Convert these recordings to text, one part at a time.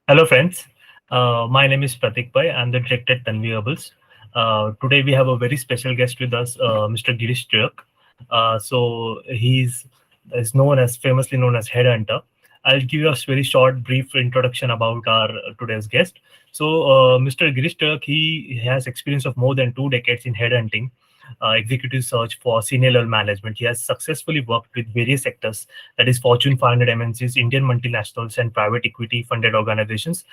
Hello, friends. My name is Pratik Pai. I'm the director at Tanviables. Today, we have a very special guest with us, Mr. Girish Tilak. He's is known as famously known as Headhunter. I'll give you a very short, brief introduction about our today's guest. Mr. Girish Tilak, he has experience of more than 2 decades in headhunting, executive search for senior level management. He has successfully worked with various sectors, that is Fortune 500 MNCs, Indian multinationals, and private equity funded organizations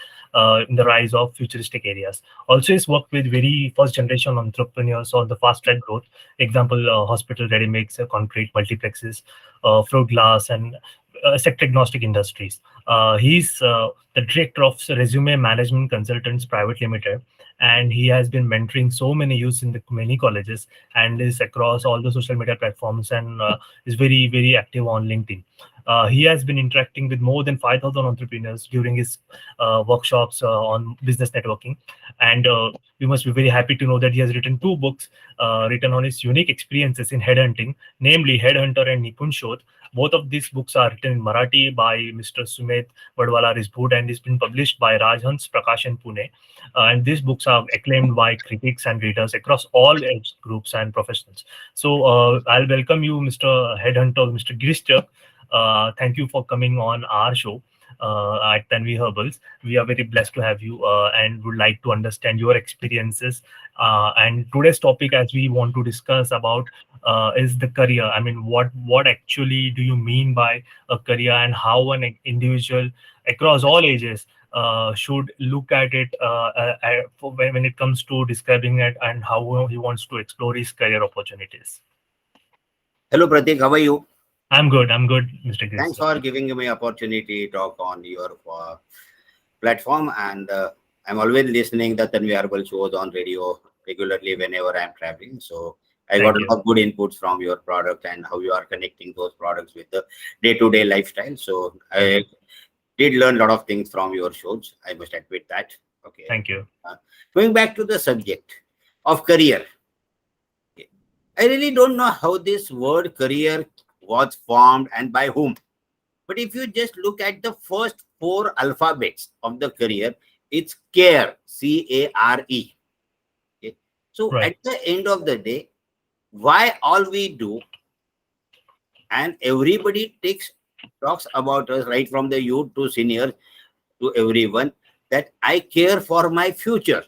in the rise of futuristic areas. Also, he's worked with very first generation entrepreneurs on the fast track growth. Example, hospital ready mix, concrete multiplexes, fruit glass, and sector agnostic industries. He's the director of Resume Management Consultants Private Limited, and he has been mentoring so many youths in the many colleges and is across all the social media platforms and is very active on LinkedIn. He has been interacting with more than 5,000 entrepreneurs during his workshops on business networking. And you must be very happy to know that he has written 2 books written on his unique experiences in headhunting, namely Headhunter and Nipun Shodh. Both of these books are written in Marathi by Mr. Sumit Vadwala Risbud and it's been published by Rajhans Prakashan Pune. And these books are acclaimed by critics and readers across all age groups and professionals. I'll welcome you, Mr. Headhunter, Mr. Girish Chak. Thank you for coming on our show at Tanvi Herbals. We are very blessed to have you and would like to understand your experiences. And today's topic, as we want to discuss about, is the career. I mean, what actually do you mean by a career, and how an individual across all ages should look at it when it comes to describing it, and how he wants to explore his career opportunities. Hello, Pratik. How are you? I'm good. I'm good, Mr. Thanks Girish. for giving me opportunity to talk on your platform. And I'm always listening the Tanvi Herbal shows on radio regularly whenever I'm traveling. So I got Thank a you. lot of good inputs from your product and how you are connecting those products with the day-to-day lifestyle. So Thank I you. did learn a lot of things from your shows. I must admit that. Okay. Thank you. Uh, Going back to the subject of career. Okay. I really don't know how this word career was formed and by whom. But if you just look at the first 4 alphabets of the career, it's care, CARE. Okay. So Right. at the end of the day, why all we do and everybody talks about us right from the youth to senior to everyone that I care for my future.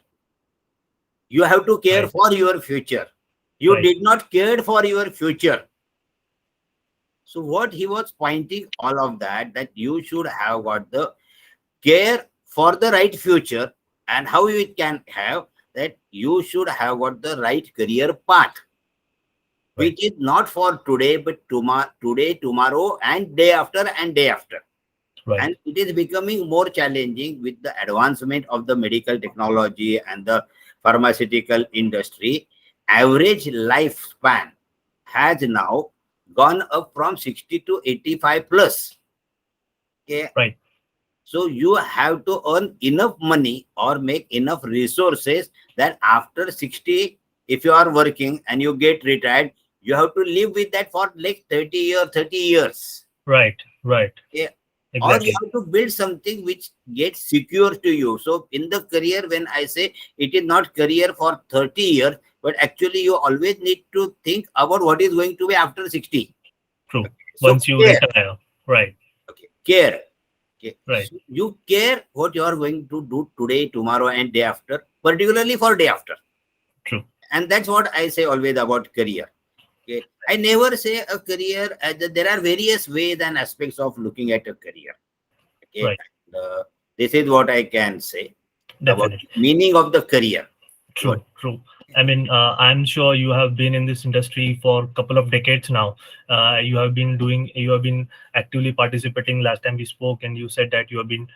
You have to care Right. for your future. You Right. did not care for your future. So what he was pointing all of that you should have got the care for the right future, and how it can have that you should have got the right career path, Right. which is not for today but tomorrow, today, tomorrow, and day after and day after. Right. And it is becoming more challenging with the advancement of the medical technology and the pharmaceutical industry. Average lifespan has now gone up from 60 to 85 plus. Okay. Right. So you have to earn enough money or make enough resources that after 60, if you are working and you get retired, you have to live with that for like 30 years. Right. Right. Yeah. Or you Exactly. have to build something which gets secure to you. So in the career, when I say it is not career for 30 years, but actually you always need to think about what is going to be after 60. True. Okay. So Once you care. retire. Right. Okay. Care. Okay. Right. So you care what you are going to do today, tomorrow, and day after, particularly for day after. True. And that's what I say always about career. Okay. I never say a career, there are various ways and aspects of looking at a career. Okay. Right. And, this is what I can say about Definitely. meaning of the career. What? True, true. I mean, I'm sure you have been in this industry for a couple of decades now. You have been actively participating. Last time we spoke, and you said that you have been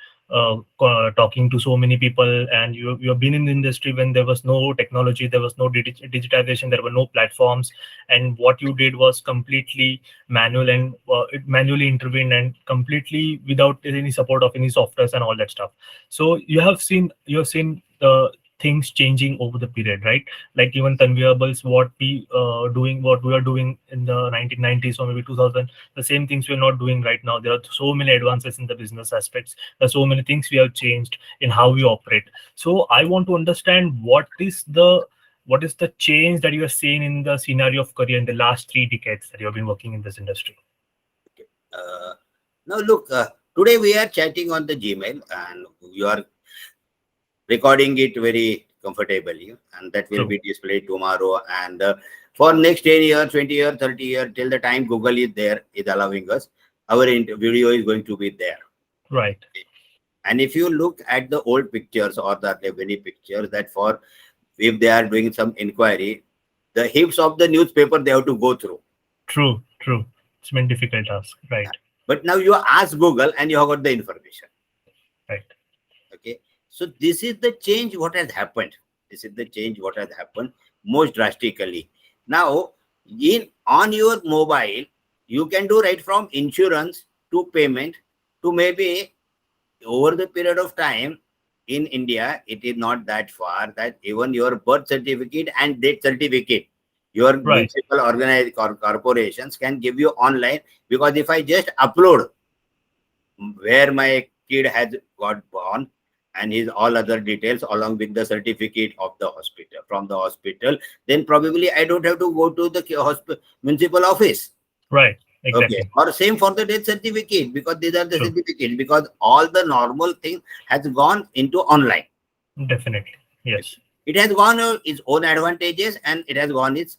talking to so many people, and you have been in the industry when there was no technology, there was no digitization, there were no platforms, and what you did was completely manual, and it manually intervened and completely without any support of any softwares and all that stuff. So you have seen the things changing over the period, right? Like even conveyables, what we are doing in the 1990s or maybe 2000, the same things we're not doing right now. There are so many advances in the business aspects. There are so many things we have changed in how we operate. So I want to understand what is the change that you are seeing in the scenario of career in the last 3 decades that you have been working in this industry. Uh, Now, look, today we are chatting on the Gmail and you are recording it very comfortably, and that will True. be displayed tomorrow. And for next 10 years, 20 years, 30 years, till the time Google is there, is allowing us, our video is going to be there. Right. And if you look at the old pictures or the many pictures that for if they are doing some inquiry, the heaps of the newspaper they have to go through. True. True. It's been difficult task. Right. But now you ask Google and you have got the information. Right. Okay. So this is the change what has happened. This is the change what has happened most drastically. Now, on your mobile, you can do right from insurance to payment to maybe over the period of time in India, it is not that far that even your birth certificate and death certificate, your Right. municipal organized corporations can give you online, because if I just upload where my kid has got born and his all other details along with the certificate of the hospital from the hospital, then probably I don't have to go to the municipal office. Right. Okay. Exactly. Or same for the death certificate, because these are the True. certificates, because all the normal thing has gone into online. Definitely. Okay. Yes. It has gone its own advantages and it has gone its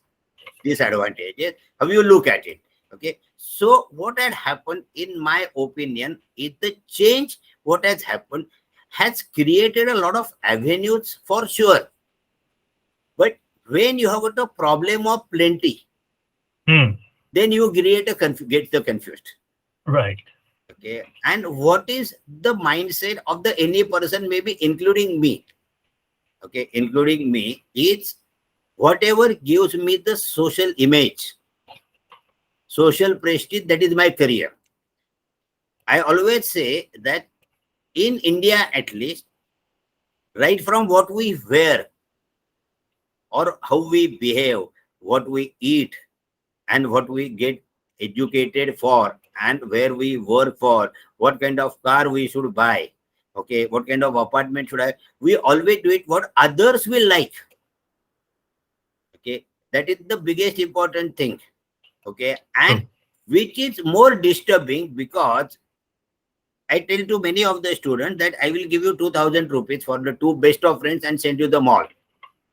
disadvantages. How you look at it? Okay. So what had happened, in my opinion, is the change what has happened has created a lot of avenues for sure. But when you have got a problem of plenty, Hmm. then you create get the confused. Right. Okay. And what is the mindset of the any person, maybe including me? Okay, including me, it's whatever gives me the social image, social prestige, that is my career. I always say that in India, at least, right from what we wear or how we behave, what we eat, and what we get educated for, and where we work for, what kind of car we should buy, okay, what kind of apartment should I, we always do it what others will like. Okay, that is the biggest important thing. Okay, and True. which is more disturbing, because I tell to many of the students that I will give you 2000 rupees for the two best of friends and send you the mall.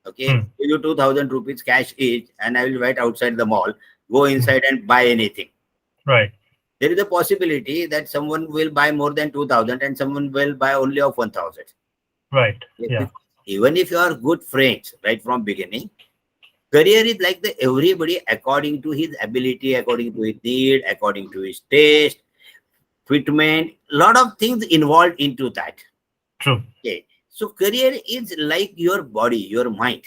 Okay, Hmm. give you 2000 rupees cash each, and I will wait outside the mall, go Hmm. inside and buy anything. Right. There is a possibility that someone will buy more than 2000 and someone will buy only of 1000. Right. Yeah. Because even if you are good friends right from beginning, career is like the everybody according to his ability, according to his need, according to his taste, fitment, lot of things involved into that. True. Okay. So career is like your body, your mind.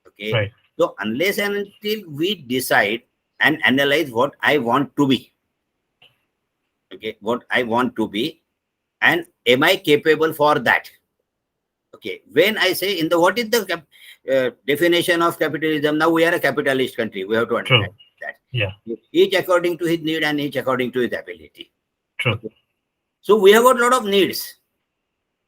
Okay. Right. So unless and until we decide and analyze what I want to be, okay, what I want to be, and am I capable for that? Okay. When I say in the what is the definition of capitalism? Now we are a capitalist country. We have to True. understand that Yeah. each according to his need and each according to his ability. True. Okay. So we have got a lot of needs.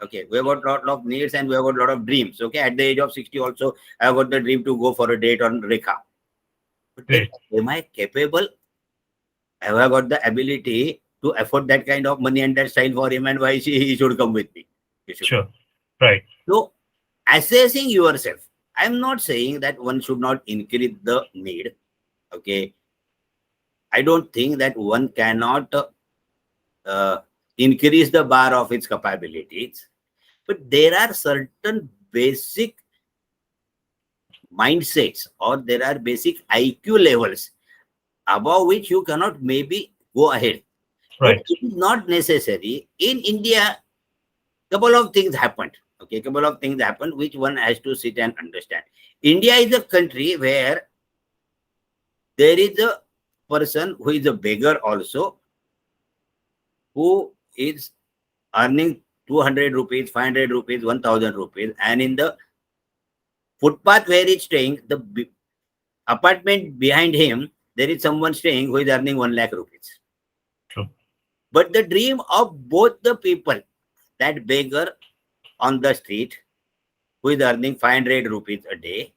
Okay, we have got a lot of needs and we have got a lot of dreams. Okay, at the age of 60 also, I have got the dream to go for a date on Rekha. But then, Great. am I capable? Have I got the ability to afford that kind of money and that style for him, and why he should come with me? He should come. Sure. Right. So, assessing yourself. I'm not saying that one should not increase the need. Okay, I don't think that one cannot uh, increase the bar of its capabilities, but there are certain basic mindsets or there are basic IQ levels above which you cannot maybe go ahead. But Right. it is not necessary. In India, couple of things happened. Okay, couple of things happened which one has to sit and understand. India is a country where there is a person who is a beggar also, who is earning 200 rupees, 500 rupees, 1000 rupees, and in the footpath where he's staying, apartment behind him, there is someone staying who is earning 1 lakh rupees. True. But the dream of both the people, that beggar on the street who is earning 500 rupees a day,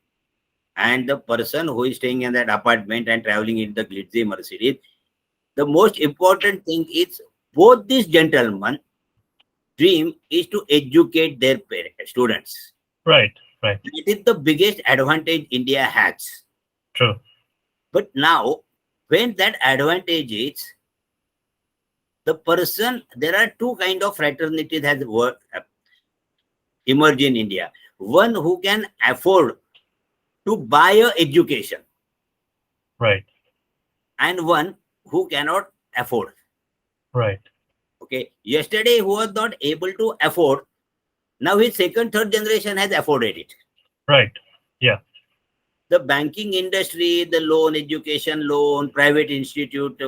and the person who is staying in that apartment and traveling in the glitzy Mercedes, the most important thing is both these gentlemen dream is to educate their students. Right. Right. That is the biggest advantage India has. True. But now, when that advantage is the person, there are two kind of fraternities has emerged in India. One who can afford to buy a education, Right. and one who cannot afford. Right. Okay. Yesterday, who was not able to afford, now his second, third generation has afforded it. Right. Yeah. The banking industry, the loan, education loan, private institute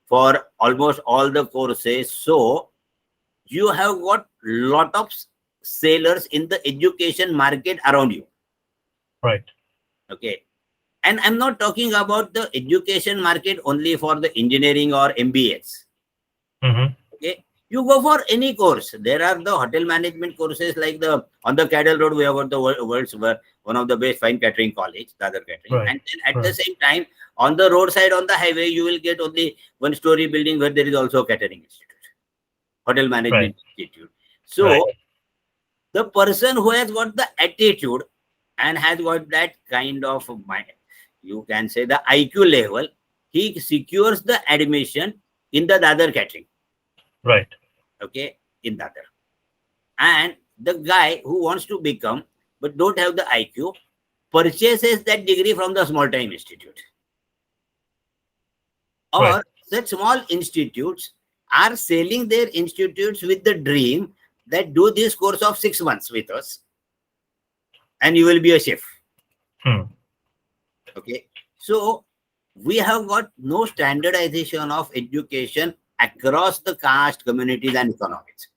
for almost all the courses. So you have got lot of sailors in the education market around you. Right. Okay. And I'm not talking about the education market only for the engineering or MBAs. Mm-hmm. Okay. You go for any course. There are the hotel management courses like the on the Cadell Road. We have got the world's one of the best fine catering college, the other catering. Right. And then at the Right. same time, on the roadside, on the highway, you will get only one-story building where there is also a catering institute, hotel Right. management institute. Right. So the person who has got the attitude and has got that kind of mind, you can say the IQ level, he secures the admission in the other catering. Right. Okay, in the other. And the guy who wants to become but don't have the IQ purchases that degree from the small time institute. Right. Or such small institutes are selling their institutes with the dream that do this course of 6 months with us and you will be a chef. Hmm. Okay. So we have got no standardization of education across the caste, communities, and economies.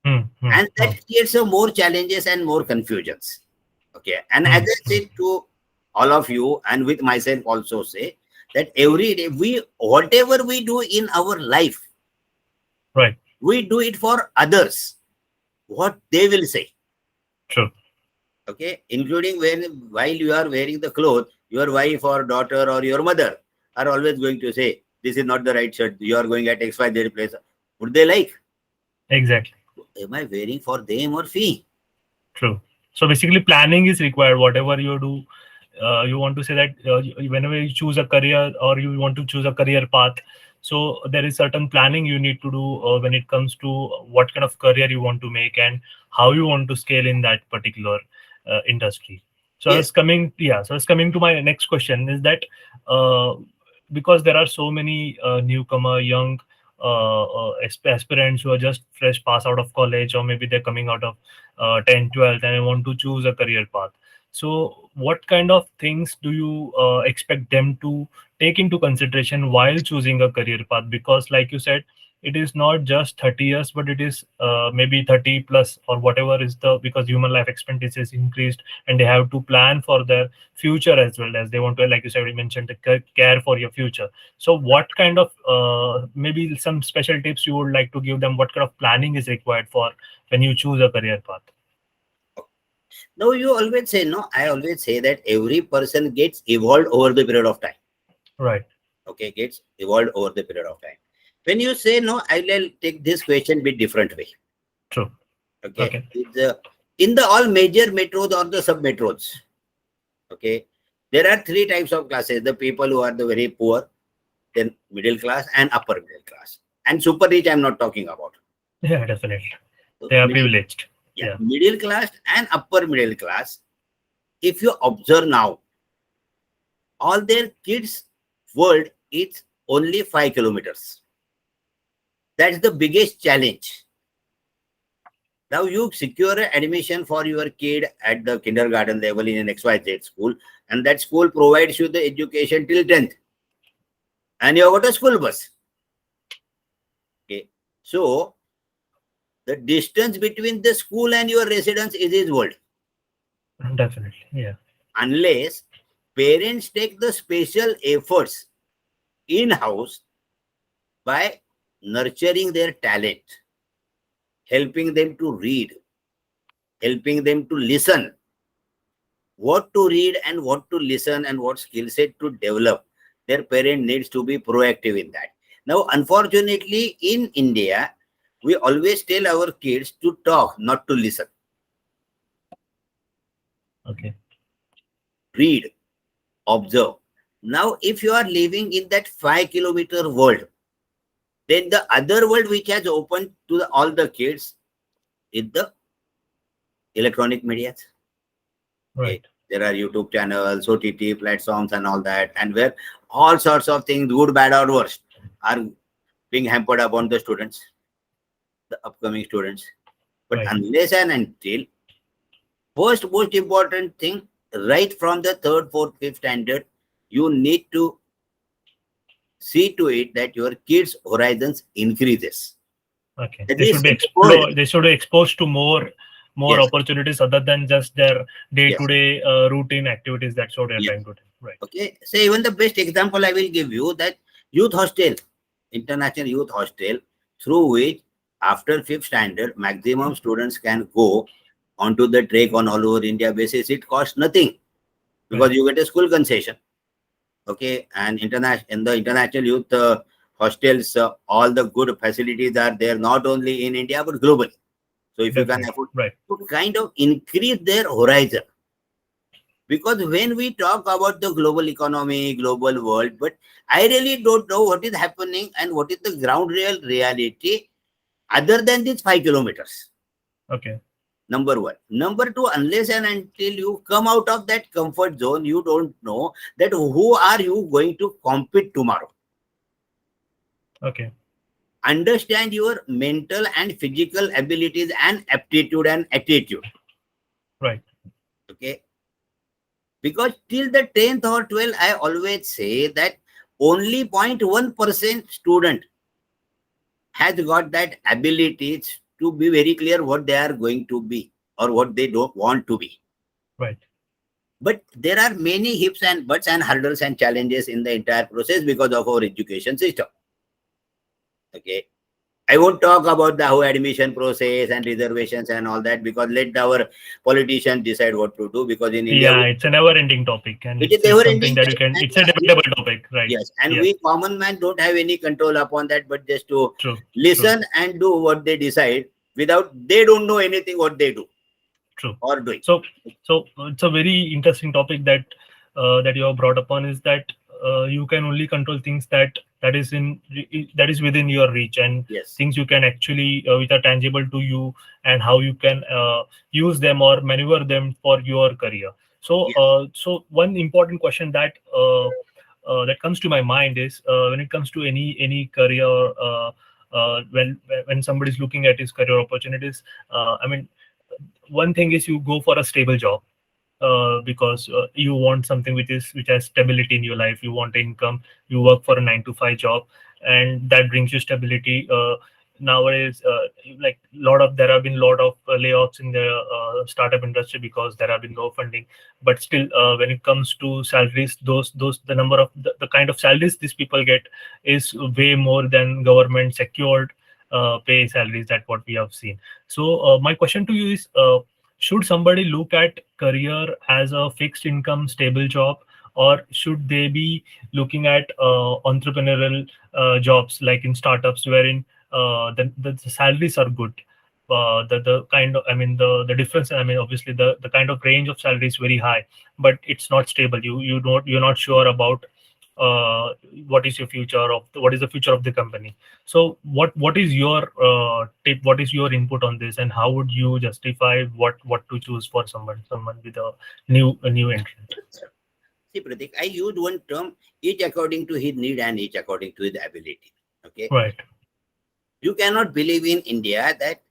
Hmm. Hmm. And Hmm. that creates a more challenges and more confusions. Okay. And as Hmm. I said to all of you and with myself also say that every day whatever we do in our life, Right. we do it for others, what they will say. True. Okay. Including while you are wearing the clothes, your wife or daughter or your mother are always going to say, this is not the right shirt. You are going at XYZ place. Would they like? Exactly. Am I wearing for them or fee? True. So basically, planning is required. Whatever you do, you want to say that whenever you choose a career or you want to choose a career path, so there is certain planning you need to do when it comes to what kind of career you want to make and how you want to scale in that particular industry. So I Yes. was coming, yeah. So I was coming to my next question is that uh, because there are so many newcomer, young aspirants who are just fresh pass out of college, or maybe they're coming out of 10, 12, and I want to choose a career path. So, what kind of things do you expect them to take into consideration while choosing a career path? Because, like you said, it is not just 30 years, but it is maybe 30 plus or whatever is the because human life expectancy is increased and they have to plan for their future as well as they want to, like you said, you mentioned the care for your future. So, what kind of maybe some special tips you would like to give them? What kind of planning is required for when you choose a career path? Now you always say, no, I always say that every person gets evolved over the period of time. Right. Okay, gets evolved over the period of time. When you say no, I'll take this question bit different way. True. Okay. Okay. In the all major metros or the sub metros, okay, there are three types of classes: the people who are the very poor, then middle class and upper middle class. And super rich, I'm not talking about. Yeah, definitely. So They are middle, privileged. yeah, Yeah. middle class and upper middle class. If you observe now, all their kids' world is only 5 kilometers. That's the biggest challenge. Now you secure an admission for your kid at the kindergarten level in an XYZ school, and that school provides you the education till 10th. And you have got a school bus. Okay. So the distance between the school and your residence is his world. Definitely. Yeah. unless parents take the special efforts in-house by nurturing their talent, helping them to read, helping them to listen, what to read and what to listen and what skill set to develop. Their parent needs to be proactive in that. Now, unfortunately, in India, we always tell our kids to talk, not to listen. Okay. Read, observe. Now, if you are living in that 5 kilometer world, then the other world which has opened to all the kids is the electronic media. Okay. Right. There are YouTube channels, OTT platforms, and all that, and where all sorts of things, good, bad, or worst, are being hampered upon the students, the upcoming students. But Right. unless and until, first most important thing, right from the third, fourth, fifth standard, you need to see to it that your kids' horizons increases. Okay. That They should is be the world. explore. They should be exposed to more Yes, opportunities other than just their yes, day-to-day routine activities. That's what they're yes. trying to do. Right. Okay. So even the best example I will give you, that youth hostel, international youth hostel, through which after fifth standard, maximum students can go onto the track on all over India basis. It costs nothing because Right. you get a school concession. Okay. And international in the international youth hostels, all the good facilities are there, not only in India but globally. So if you can Definitely. afford Right. to kind of increase their horizon, because when we talk about the global economy, global world, but I really don't know what is happening and what is the ground real reality other than these 5 kilometers. Okay. Number one. Number two, unless and until you come out of that comfort zone, you don't know that who are you going to compete tomorrow. Okay. Understand your mental and physical abilities and aptitude and attitude. Right. Okay. Because till the 10th or 12th, I always say that only 0.1% student has got that abilities to be very clear what they are going to be or what they don't want to be. Right. But there are many hips and buts and hurdles and challenges in the entire process because of our education system. Okay. I won't talk about the whole admission process and reservations and all that, because let our politicians decide what to do, because in India, Yeah, it's a never-ending topic, and it is it's never something ending that you time. can. And It's a debatable topic. Right. yes, and Yes. we common man don't have any control upon that, but just to True. True. listen and do what they decide without they don't know anything what they do True. or doing. So, it's a very interesting topic that you have brought upon, is that you can only control things that is within your reach, and Yes, things you can actually which are tangible to you, and how you can use them or maneuver them for your career. So, yes, one important question that comes to my mind is, when it comes to any career, when somebody is looking at his career opportunities. I mean, one thing is you go for a stable job, because you want something which has stability in your life. You want income. You work for a 9 to 5 job, and that brings you stability. Nowadays, like there have been a lot of layoffs in the startup industry because there have been no funding. But still, when it comes to salaries, those the number of the kind of salaries these people get is way more than government secured pay salaries that what we have seen. So my question to you is, should somebody look at career as a fixed income stable job, or should they be looking at entrepreneurial jobs like in startups, wherein the salaries are good? The kind of, I mean, the difference, I mean, obviously the kind of range of salary is very high, but it's not stable. You're not sure about uh, what is the future of the company. So what is your tip, what is your input on this, and how would you justify what to choose for someone with a new entrant? see, Pratik, I used one term, each according to his need and each according to his ability. Okay, Right. you cannot believe in India that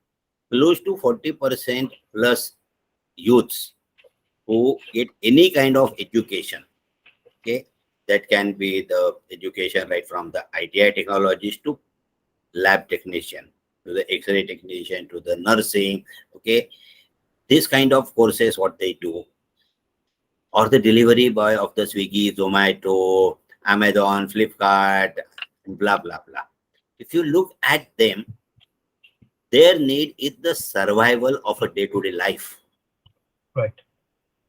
close to 40% plus youths who get any kind of education. Okay, that can be the education right from the ITI technologist to lab technician to the X-ray technician to the nursing. Okay, this kind of courses what they do, or the delivery boy of the Swiggy, Zomato, Amazon, Flipkart, and blah, blah, blah. If you look at them, their need is the survival of a day-to-day life. Right.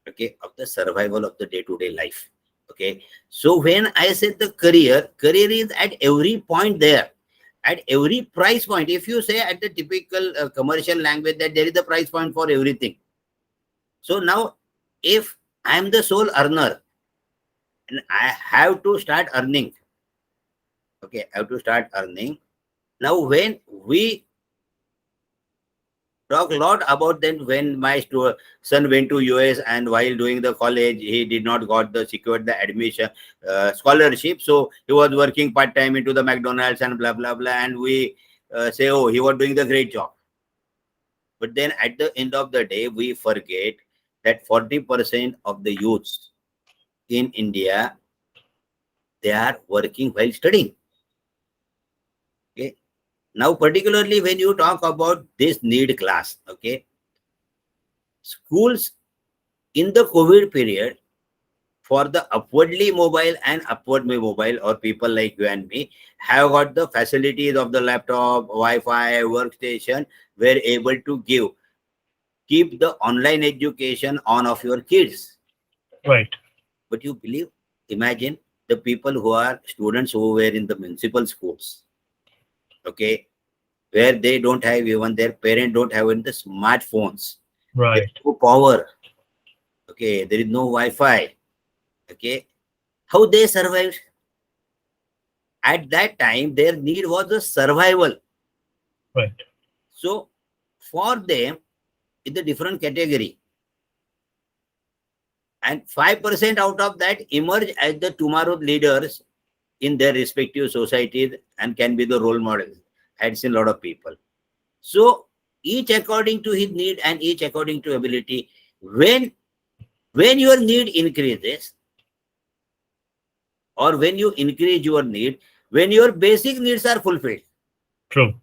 Okay, of the survival of the day-to-day life. Okay, so when I said the career is at every point there, at every price point. If you say at the typical commercial language that there is a price point for everything. So now, if I am the sole earner and I have to start earning, okay, I have to start earning. Now, when we talk a lot about then when my son went to US and while doing the college, he did not got the secured the admission scholarship. So he was working part time into the McDonald's and blah, blah, blah. And we say, oh, he was doing the great job. But then at the end of the day, we forget that 40% of the youths in India, they are working while studying. Okay. Now, particularly when you talk about this need class, okay, schools in the COVID period for the upwardly mobile and upwardly mobile or people like you and me have got the facilities of the laptop, Wi-Fi, workstation, were able to keep the online education on of your kids. Right. But you believe, imagine the people who are students who were in the municipal schools, okay, where they don't have even their parents don't have even the smartphones. There's Right. no power. Okay, there is no Wi-Fi. Okay, how they survived? At that time, their need was the survival. Right. So for them, it's a different category. And 5% out of that emerge as the tomorrow leaders in their respective societies and can be the role models. I had seen a lot of people. So each according to his need and each according to ability. When your need increases or when you increase your need, when your basic needs are fulfilled. True.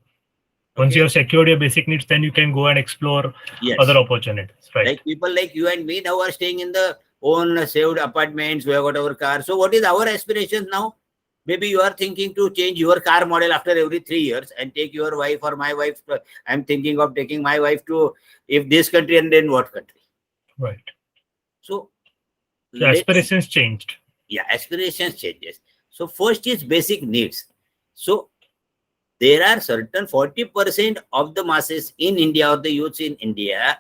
Once you Okay. have secured your basic needs, then you can go and explore other Yes. opportunities. Right. Like people like you and me now are staying in the own saved apartments, we have got our car. So what is our aspiration now? Maybe you are thinking to change your car model after every 3 years and take your wife or my wife. I'm thinking of taking my wife to if this country and then what country. Right. So So let's aspirations changed. yeah, aspirations changes. So first is basic needs. So there are certain 40% of the masses in India or the youths in India,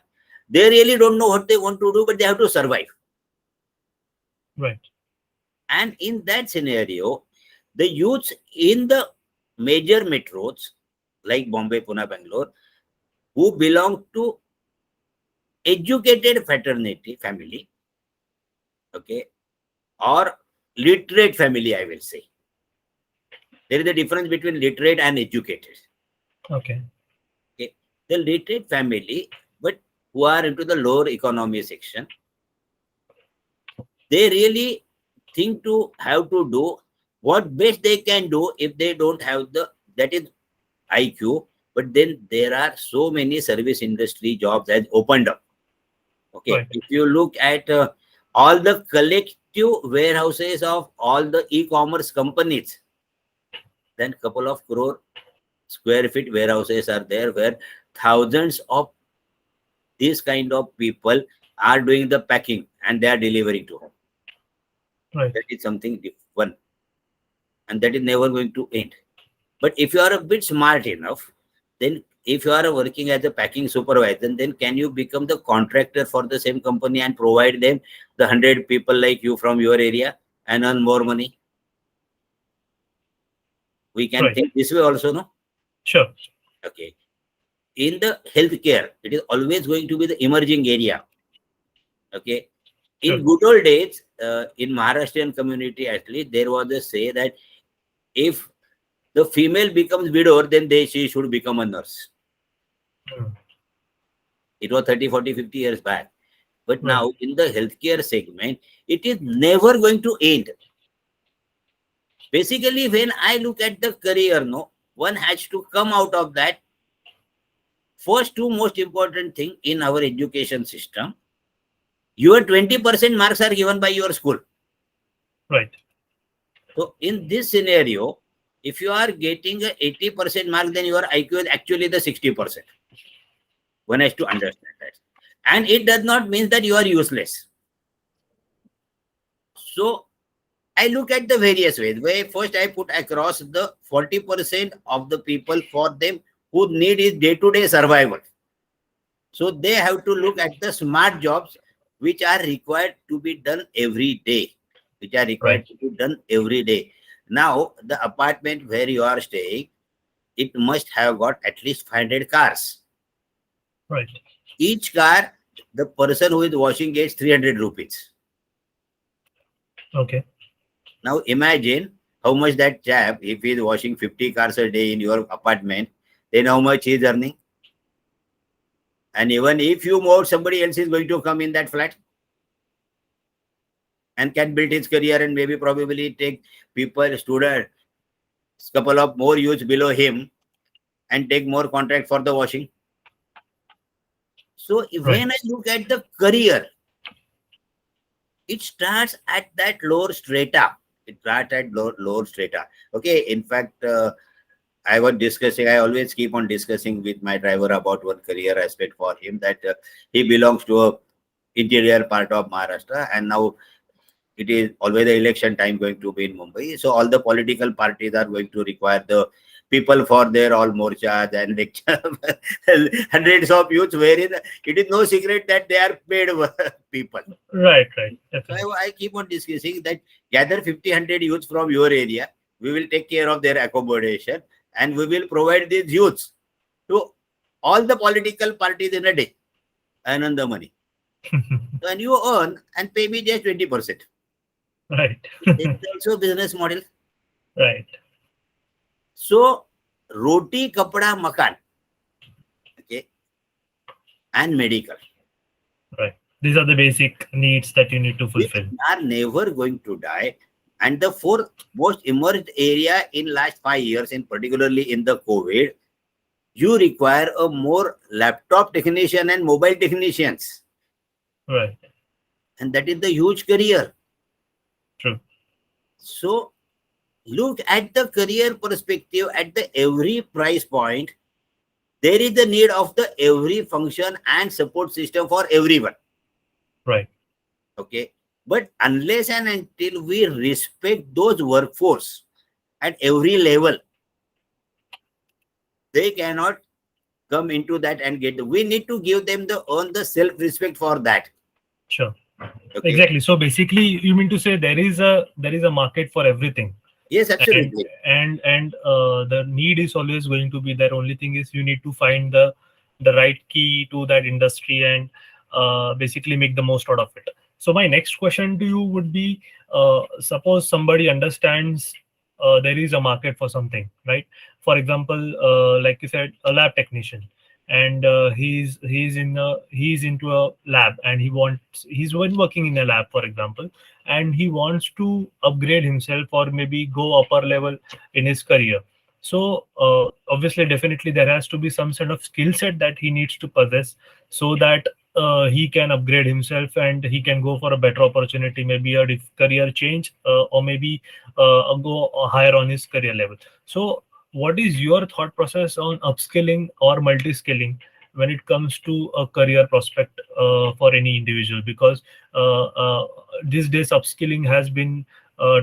they really don't know what they want to do, but they have to survive. Right. And in that scenario, the youths in the major metros like Bombay, Pune, Bangalore, who belong to educated fraternity family, okay, or literate family, I will say. There is a difference between literate and educated. Okay. Okay. The literate family, but who are into the lower economy section, they really think to have to do what best they can do if they don't have the that is IQ. But then there are so many service industry jobs that opened up. Okay, Right. if you look at all the collective warehouses of all the e-commerce companies, then couple of crore square feet warehouses are there where thousands of these kind of people are doing the packing and they are delivering to home. Right. That is something different, and that is never going to end. But if you are a bit smart enough, then if you are working as a packing supervisor, then can you become the contractor for the same company and provide them the 100 people like you from your area and earn more money? We can Right. think this way also, no? Sure. Okay. In the healthcare, it is always going to be the emerging area. Okay. Sure. In good old days, in Maharashtrian community, at least, there was a say that if the female becomes widow, then she should become a nurse. Mm. It was 30, 40, 50 years back. But Right. now in the healthcare segment, it is never going to end. Basically, when I look at the career, no, one has to come out of that. First two most important thing in our education system, Your 20% marks are given by your school. Right. So in this scenario, if you are getting a 80% mark, then your IQ is actually the 60%. One has to understand that. And it does not mean that you are useless. So I look at the various ways. Where first I put across the 40% of the people for them who need is day-to-day survival. So they have to look at the smart jobs which are required to be done every day. Which are required Right. to be done every day. Now, the apartment where you are staying, it must have got at least 500 cars. Right. Each car, the person who is washing gets 300 rupees. Okay. Now imagine how much that chap, if he is washing 50 cars a day in your apartment, then how much he is earning. And even if you move, somebody else is going to come in that flat and can build his career and maybe probably take people, students, couple of more youths below him and take more contract for the washing. So Right. when I look at the career, it starts at that lower strata. It starts at lower strata. Okay. In fact, I was discussing, I always keep on discussing with my driver about one career aspect for him that he belongs to a interior part of Maharashtra, and now it is always the election time going to be in Mumbai. So all the political parties are going to require the people for their all morchas and lecture. Hundreds of youths wherein it is no secret that they are paid people. Right. Right. So Definitely. I keep on discussing that gather 50, 100 youths from your area. We will take care of their accommodation and we will provide these youths to all the political parties in a day and earn the money. And you earn and pay me just 20%. Right. This is also business model. Right. So roti, kapda, makan, okay, and medical, Right. These are the basic needs that you need to which fulfill. are never going to die. And the four most emerged area in last 5 years, in particularly in the COVID, you require a more laptop technician and mobile technicians. Right. And that is the huge career. True. So look at the career perspective at the every price point. There is the need of the every function and support system for everyone. Right. Okay. But unless and until we respect those workforce at every level, they cannot come into that and get. We need to give them the earn the self-respect for that. Sure. Okay. Exactly. So basically, you mean to say there is a market for everything, Yes, and absolutely. the need is always going to be there. Only thing is you need to find the right key to that industry and basically make the most out of it. So my next question to you would be: suppose somebody understands there is a market for something, right? For example, like you said, a lab technician, and he's into a lab, and he's been working in a lab, for example, and he wants to upgrade himself or maybe go upper level in his career. So obviously, definitely there has to be some sort of skill set that he needs to possess, so that he can upgrade himself and he can go for a better opportunity, maybe a career change, or maybe go higher on his career level. So what is your thought process on upskilling or multi-skilling when it comes to a career prospect for any individual? Because these days upskilling has been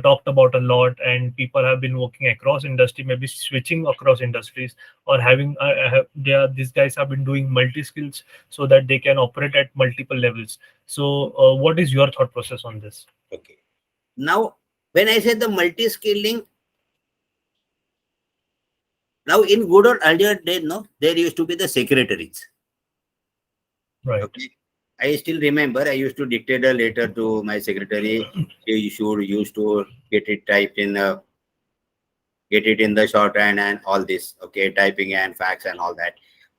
talked about a lot, and people have been working across industry, maybe switching across industries, or having these guys have been doing multi skills so that they can operate at multiple levels. So what is your thought process on this? Okay. Now, when I say the multi-skilling, now in good or earlier days, no, there used to be the secretaries. Right. Okay. I still remember I used to dictate a letter to my secretary. She should used to get it typed in get it in the shorthand and all this. Okay, typing and fax and all that.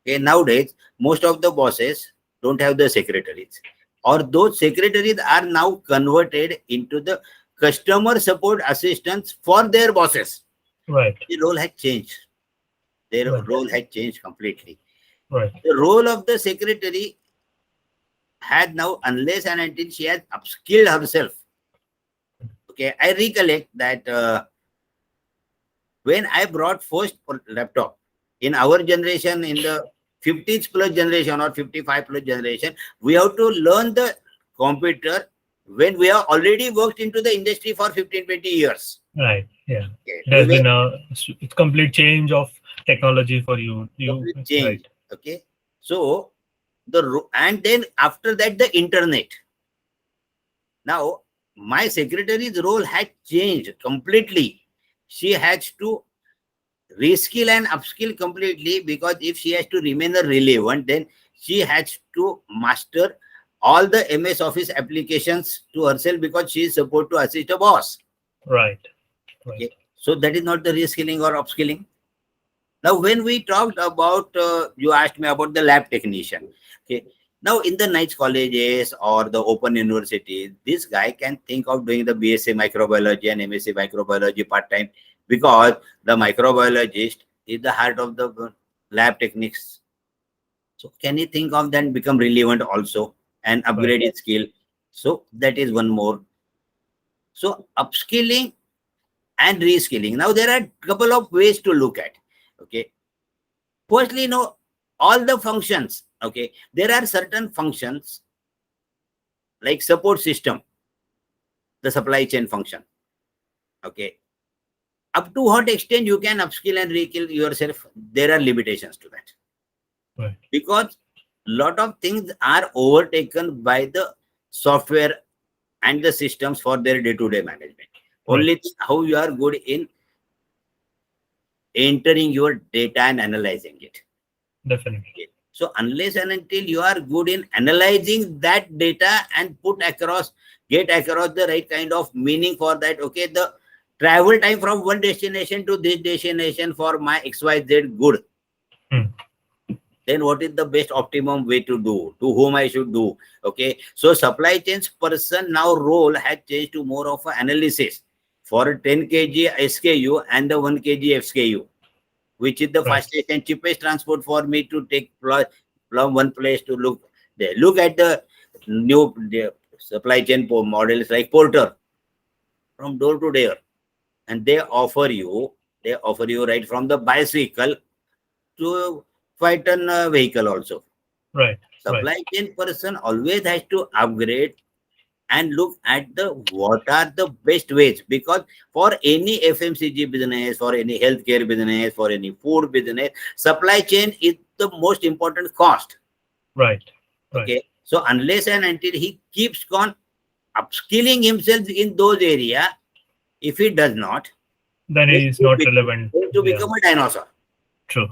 Okay, nowadays most of the bosses don't have the secretaries, or those secretaries are now converted into the customer support assistants for their bosses. Right. The role has changed. Their Right. role has changed completely. Right. The role of the secretary has now, unless and until she has upskilled herself. Okay, I recollect that when I brought first laptop in our generation, in the 50s plus generation or 55 plus generation, we have to learn the computer when we have already worked into the industry for 15, 20 years. Right. Yeah. Okay, we There's were been a complete change of technology for you. You complete change. right. Okay, so and then after that the internet. Now my secretary's role had changed completely. She has to reskill and upskill completely, because if she has to remain relevant, then she has to master all the MS Office applications to herself, because she is supposed to assist a boss. Right. Right. Okay, so that is not the reskilling or upskilling. Now, when we talked about, you asked me about the lab technician. Okay, now in the nice colleges or the open universities, this guy can think of doing the BSc microbiology and MSc microbiology part time, because the microbiologist is the heart of the lab techniques. So, can he think of then become relevant also and Right. upgrade his skill? So, that is one more. So, upskilling and reskilling. Now, there are a couple of ways to look at. Okay, firstly, all the functions. Okay, there are certain functions like support system, the supply chain function. Okay, up to what extent you can upskill and reskill yourself, there are limitations to that, Right. because lot of things are overtaken by the software and the systems for their day-to-day management. Right. Only how you are good in entering your data and analyzing it. Definitely. Okay. So unless and until you are good in analyzing that data and get across the right kind of meaning for that, okay, the travel time from one destination to this destination for my XYZ good, Hmm. then what is the best optimum way to do, to whom I should do. Okay, so supply chains person now role has changed to more of an analysis for 10 kg SKU and the 1 kg SKU, which is the Right. fastest and cheapest transport for me to take from one place to look there. Look at the new supply chain models like Porter, from door to door, and they offer you right from the bicycle to 5 ton vehicle also. Right. Right. Supply chain person always has to upgrade and look at the what are the best ways, because for any FMCG business, for any healthcare business, for any food business, supply chain is the most important cost. Right. Right. Okay, so unless and until he keeps on upskilling himself in those areas, if he does not, Then then it is he not relevant. going to Yeah. become a dinosaur. True.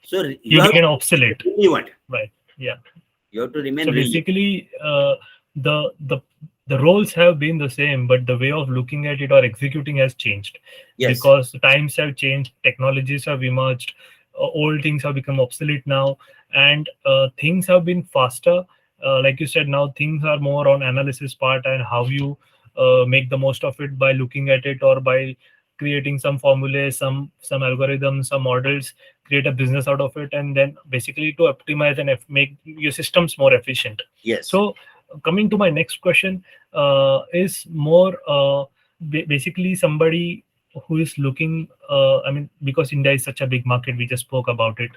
So You you have get to obsolete. be relevant. Right. Yeah. You have to remain So relevant. basically, the the the roles have been the same, but the way of looking at it or executing has changed, Yes, because the times have changed, technologies have emerged, old things have become obsolete now, and things have been faster. Like you said, now things are more on analysis part and how you make the most of it by looking at it, or by creating some formulae, some algorithms, some models, create a business out of it, and then basically to optimize and make your systems more efficient. yes, So coming to my next question, is more basically somebody who is looking, I mean, because India is such a big market, we just spoke about it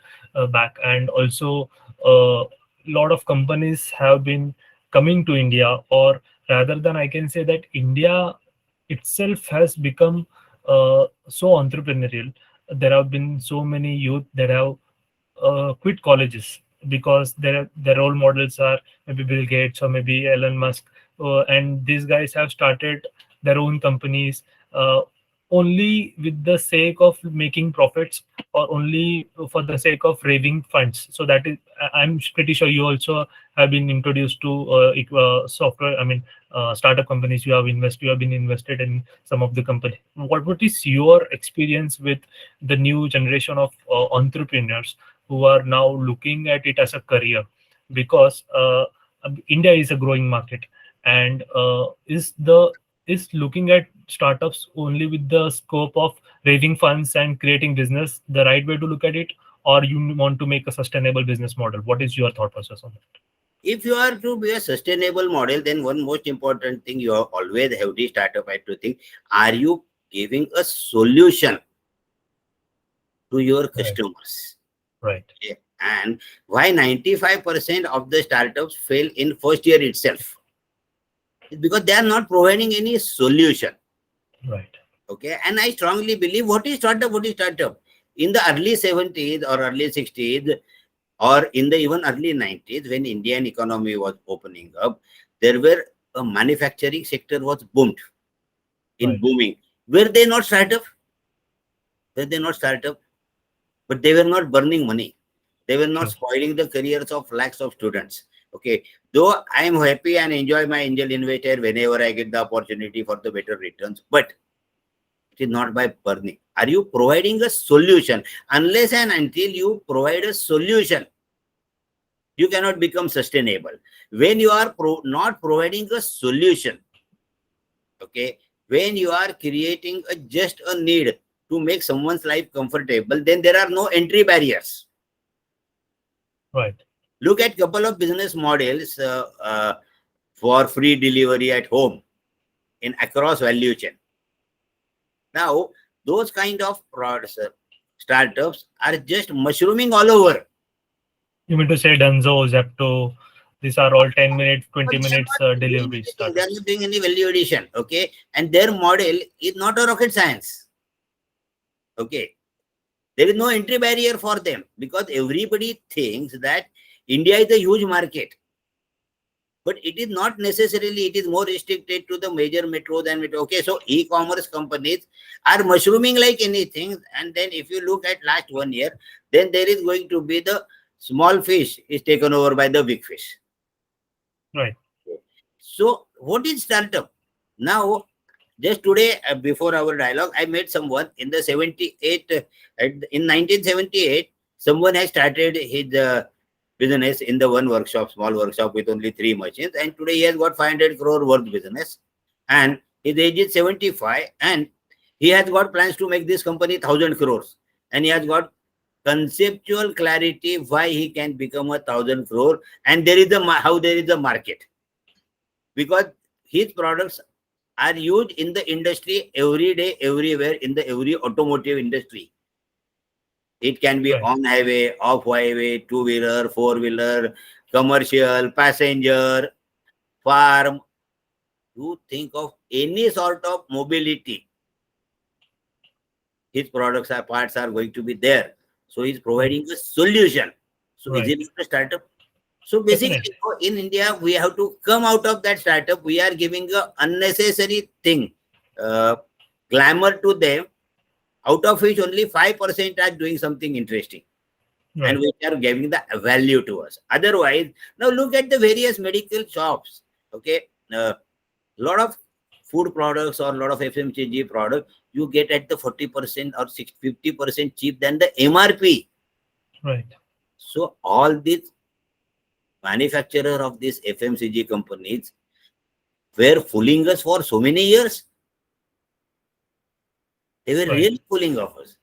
back, and also a lot of companies have been coming to India, or rather than I can say that India itself has become so entrepreneurial. There have been so many youth that have quit colleges because their role models are maybe Bill Gates or maybe Elon Musk, and these guys have started their own companies only with the sake of making profits, or only for the sake of raising funds. So that is, I'm pretty sure you also have been introduced to software. I mean, startup companies. You have been invested in some of the company. What is your experience with the new generation of entrepreneurs who are now looking at it as a career? Because India is a growing market, and is looking at startups only with the scope of raising funds and creating business the right way to look at it, or you want to make a sustainable business model? What is your thought process on that? If you are to be a sustainable model, then one most important thing you always have the startup have to think: are you giving a solution to your Right. customers? Right. Okay. And why 95% of the startups fail in first year itself? It's because they are not providing any solution. Right. Okay. And I strongly believe what is startup? What is startup? In the early 70s or early 60s, or in the even early 90s, when Indian economy was opening up, there were a manufacturing sector was boomed in Right. booming. Were they not startup? Were they not startup? But they were not burning money. They were not True. spoiling the careers of lakhs of students. Okay. Though I am happy and enjoy my angel investor whenever I get the opportunity for the better returns, but it is not by burning. Are you providing a solution? Unless and until you provide a solution, you cannot become sustainable. When you are not providing a solution, okay, when you are creating just a need to make someone's life comfortable, then there are no entry barriers. Right. Look at couple of business models for free delivery at home in across value chain. Now, those kind of products, startups are just mushrooming all over. You mean to say Dunzo, Zepto, these are all 10 minutes, But 20 they are minutes not doing delivery anything. They are startups. not doing any value addition. Okay. And their model is not a rocket science. Okay. There is no entry barrier for them because everybody thinks that India is a huge market. But it is not necessarily, it is more restricted to the major metros and metro. Okay, so e-commerce companies are mushrooming like anything. And then if you look at last 1 year, then there is going to be the small fish is taken over by the big fish. Right. So what is startup? Now, just today, before our dialogue, I met someone in the 78, in 1978, someone has started his business in the one workshop, small workshop with only 3 machines. And today he has got 500 crore worth business. And his age is 75. And he has got plans to make this company 1,000 crores. And he has got conceptual clarity why he can become 1,000 crore. And there is how there is a market. Because his products are used in the industry every day, everywhere, in the every automotive industry. It can be Right. on highway, off highway, two-wheeler, four-wheeler, commercial, passenger, farm. You think of any sort of mobility, his products are parts are going to be there. So he's Right. providing a solution. So is Right. it not a startup? So basically, Definitely. in India, we have to come out of that startup. We are giving a unnecessary thing, uh, glamour to them, out of which only 5% are doing something interesting and Right. which are giving the value to us. Otherwise, now look at the various medical shops. Okay, lot of food products or a lot of FMCG products you get at the 40% or 50% cheap than the MRP. Right. So all these manufacturer of these FMCG companies were fooling us for so many years. They were Right. really fooling of us.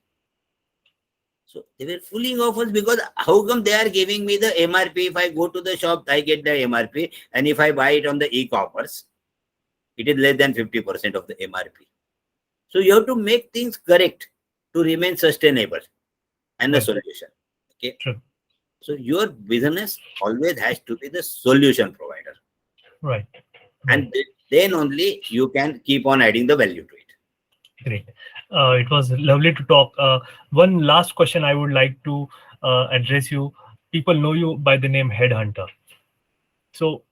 So they were fooling of us because how come they are giving me the MRP? If I go to the shop, I get the MRP, and if I buy it on the e-commerce, it is less than 50% of the MRP. So you have to make things correct to remain sustainable and the Right. solution. Okay. True. So your business always has to be the solution provider. Right. Right. And then only you can keep on adding the value to it. Great. It was lovely to talk. One last question I would like to address you. People know you by the name Headhunter. So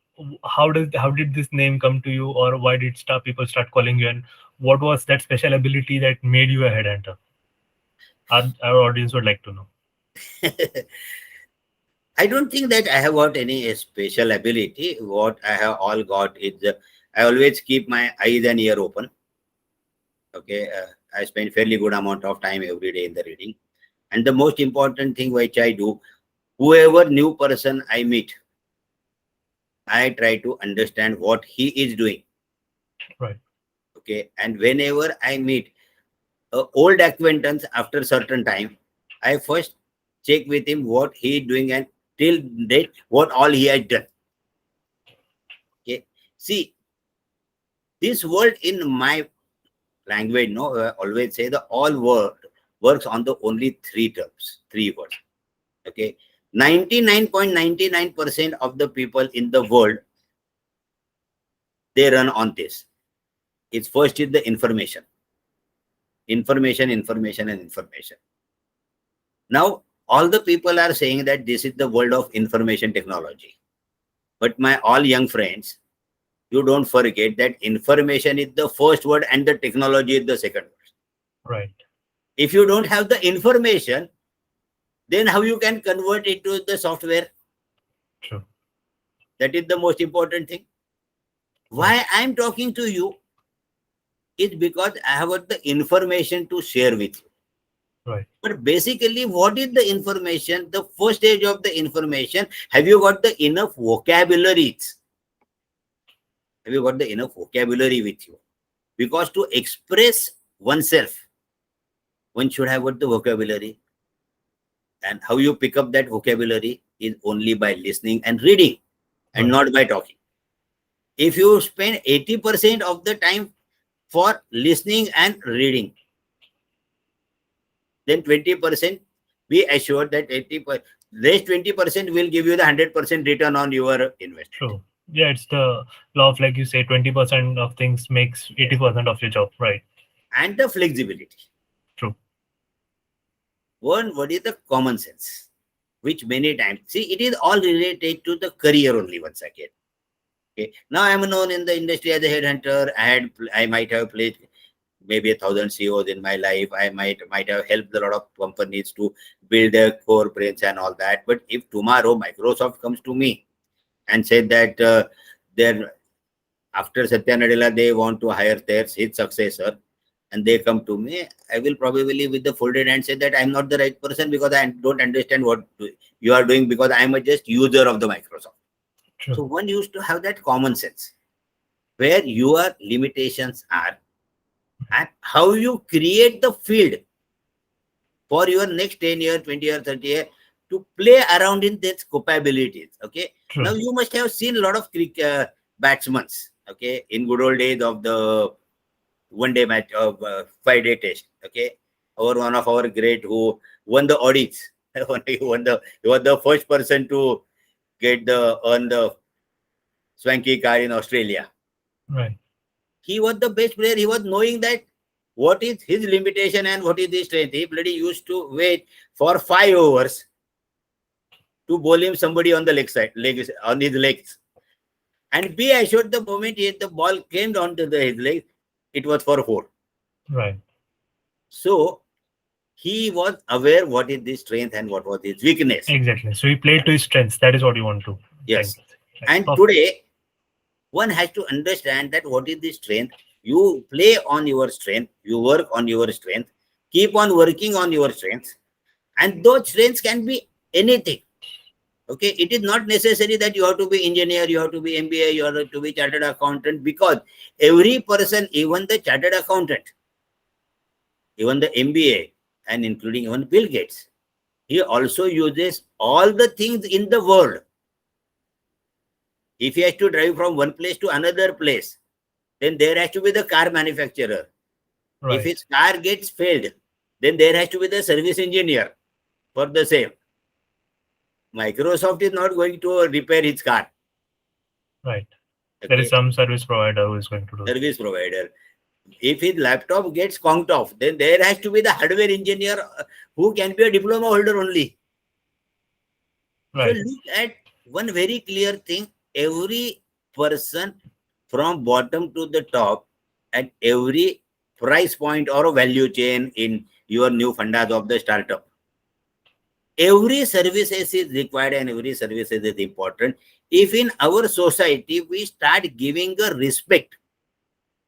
how did this name come to you, or why did people start calling you, and what was that special ability that made you a headhunter? Our audience would like to know. I don't think that I have got any special ability. What I have all got is I always keep my eyes and ear open. Okay, I spend fairly good amount of time every day in the reading. And the most important thing which I do, whoever new person I meet, I try to understand what he is doing. Right. Okay, and whenever I meet a old acquaintance after certain time, I first check with him what he is doing and till date what all he has done. See, this word in my language, no, always say the all word works on the only three terms, three words. Okay. 99.99% of the people in the world, they run on this. It's first is the information. Information, information, and information. Now, all the people are saying that this is the world of information technology. But my all young friends, you don't forget that information is the first word and the technology is the second word. Right. If you don't have the information, then how you can convert it to the software? True. That is the most important thing. Why I'm talking to you is because I have got the information to share with you. Right. But basically, what is the information? The first stage of the information, have you got the enough vocabularies? Have you got the enough vocabulary with you? Because to express oneself, one should have got the vocabulary. And how you pick up that vocabulary is only by listening and reading and Right. not by talking. If you spend 80% of the time for listening and reading, then 20%, be assured that 80%, less 20% will give you the 100% return on your investment. True. Yeah, it's the law of, like you say, 20% of things makes 80% of your job. Right. And the flexibility. True. One, what is the common sense? Which many times, see, it is all related to the career only once again. Okay. Now I am known in the industry as a headhunter. I might have played maybe 1,000 CEOs in my life. I might have helped a lot of companies to build their core brains and all that. But if tomorrow Microsoft comes to me and said that they're after Satya Nadella, they want to hire his successor, and they come to me, I will probably with the folded hand say that I'm not the right person because I don't understand what you are doing, because I'm a just user of the Microsoft. True. So one used to have that common sense where your limitations are and how you create the field for your next 10 year, 20 year, 30 year to play around in these capabilities. Okay. True. Now you must have seen a lot of batsmen. Okay. In good old days of the one day match of 5-day test. Okay. Or one of our great who won the audits. he was the first person to earn the swanky car in Australia. Right. He was the best player. He was knowing that what is his limitation and what is his strength. He bloody used to wait for 5 overs to bowl him somebody on the on his legs. And be assured the moment the ball came down to his legs, it was for 4. Right. So he was aware what is his strength and what was his weakness. Exactly. So he played to his strengths. That is what you want to. Yes. Right. And today, one has to understand that what is the strength. You play on your strength, you work on your strength, keep on working on your strengths, and those strengths can be anything. Okay, it is not necessary that you have to be engineer, you have to be MBA, you have to be chartered accountant, because every person, even the chartered accountant, even the MBA, and including even Bill Gates, he also uses all the things in the world. If he has to drive from one place to another place, then there has to be the car manufacturer. Right. If his car gets failed, then there has to be the service engineer for the same. Microsoft is not going to repair his car. Right. Okay. There is some service provider who is going to do Service provider. If his laptop gets conked off, then there has to be the hardware engineer who can be a diploma holder only. Right. So look at one very clear thing. Every person from bottom to the top at every price point or a value chain in your new fundas of the startup, every services is required and every services is important. If in our society we start giving a respect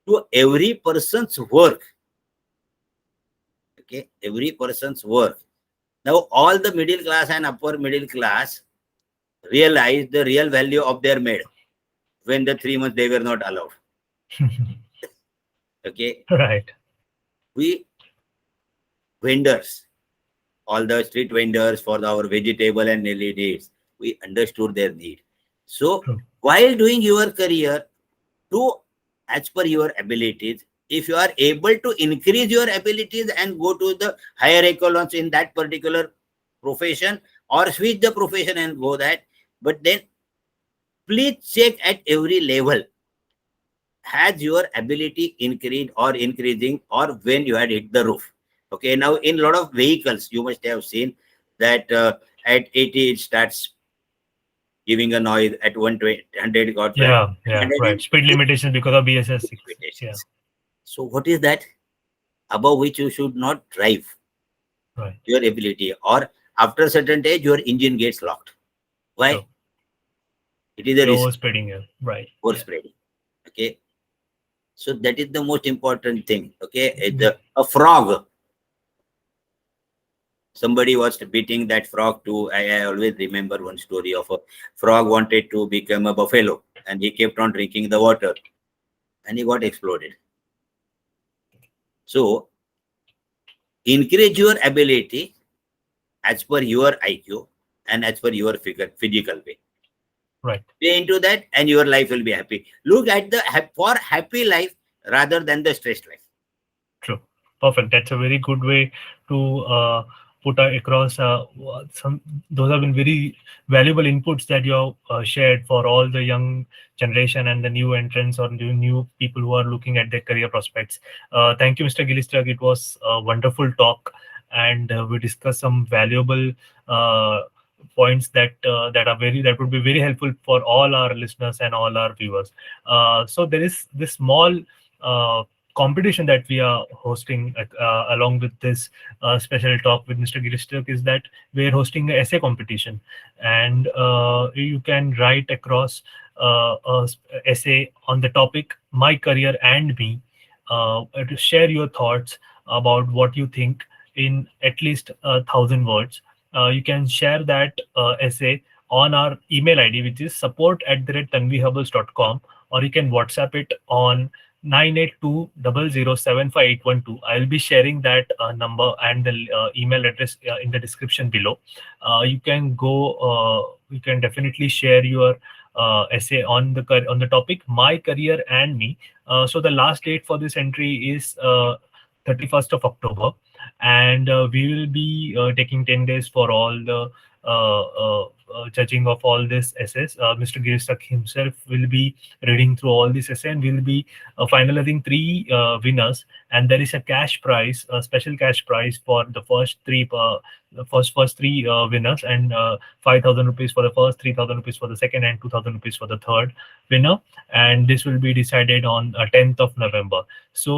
to every person's work, okay, every person's work. Now all the middle class and upper middle class realize the real value of their maid when the 3 months they were not allowed. Okay. Right. We vendors, all the street vendors for our vegetable and daily needs, we understood their need. So True. while doing your career, to as per your abilities. If you are able to increase your abilities and go to the higher echelons in that particular profession, or switch the profession and go that, but then please check at every level, has your ability increased or increasing, or when you had hit the roof. Okay, now in a lot of vehicles you must have seen that at 80 it starts giving a noise, at 100 got that, Yeah, right. 100 Speed limitation because of BSS 6. Yeah, limitations. So what is that above which you should not drive right. your ability, or after a certain age your engine gets locked? Why? True. It is a You're risk overspeeding here. Right. for Yeah. spreading. Okay, so that is the most important thing. Okay, Mm. a frog, somebody was beating that frog to, I always remember one story of a frog wanted to become a buffalo, and he kept on drinking the water and he got exploded. So increase your ability as per your IQ and as per your physical way. Right. Stay into that and your life will be happy. Look at the for happy life rather than the stressed life. True. Perfect. That's a very good way to put across some. Those have been very valuable inputs that you have shared for all the young generation and the new entrants or new people who are looking at their career prospects. Thank you, Mr. Gilistag. It was a wonderful talk, and we discussed some valuable uh, points that would be very helpful for all our listeners and all our viewers. So there is this small Uh, competition that we are hosting along with this special talk with Mr. Girish Tilak is that we're hosting an essay competition, and you can write across essay on the topic "My Career and Me." To share your thoughts about what you think in at least 1,000 words. You can share that essay on our email ID, which is support@tanvihubbles.com, or you can WhatsApp it on 982007581 I'll be sharing that number and the email address in the description below. You can definitely share your essay on the topic "My Career and Me." So the last date for this entry is 31st of October, and we will be taking 10 days for all the judging of all these essays. Mr. Girish Tilak himself will be reading through all these essays, and we'll be finalizing three winners, and there is a cash prize, a special cash prize for the first three winners, and 5,000 rupees for the first, 3,000 rupees for the second, and 2,000 rupees for the third winner. And this will be decided on 10th of November. So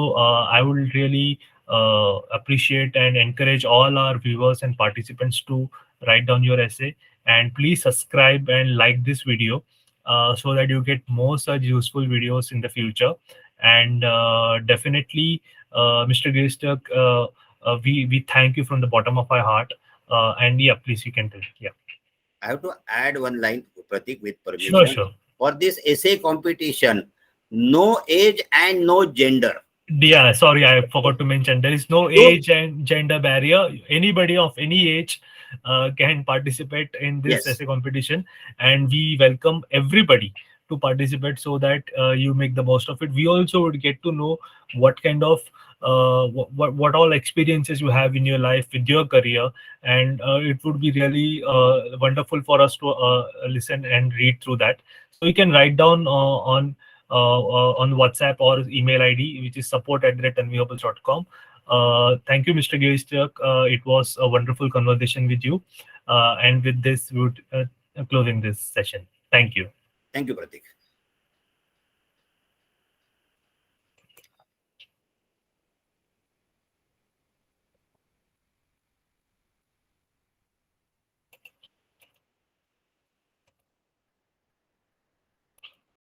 I would really appreciate and encourage all our viewers and participants to write down your essay, and please subscribe and like this video so that you get more such useful videos in the future. And definitely, Mr. Gistak, we thank you from the bottom of our heart. And yeah, please, you can tell. Yeah, I have to add one line, Pratik, with sure, permission. sure. For this essay competition, no age and no gender. Yeah, sorry, I forgot to mention there is no So, age and gender barrier. Anybody of any age can participate in this yes, essay competition, and we welcome everybody to participate so that you make the most of it. We also would get to know what kind of what all experiences you have in your life with your career, and it would be really wonderful for us to listen and read through that. So you can write down on WhatsApp or email ID, which is support@tanvihubbles.com. Thank you, Mr. Girish Tilak. It was a wonderful conversation with you. And with this, we would closing this session. Thank you. thank you, Pratik.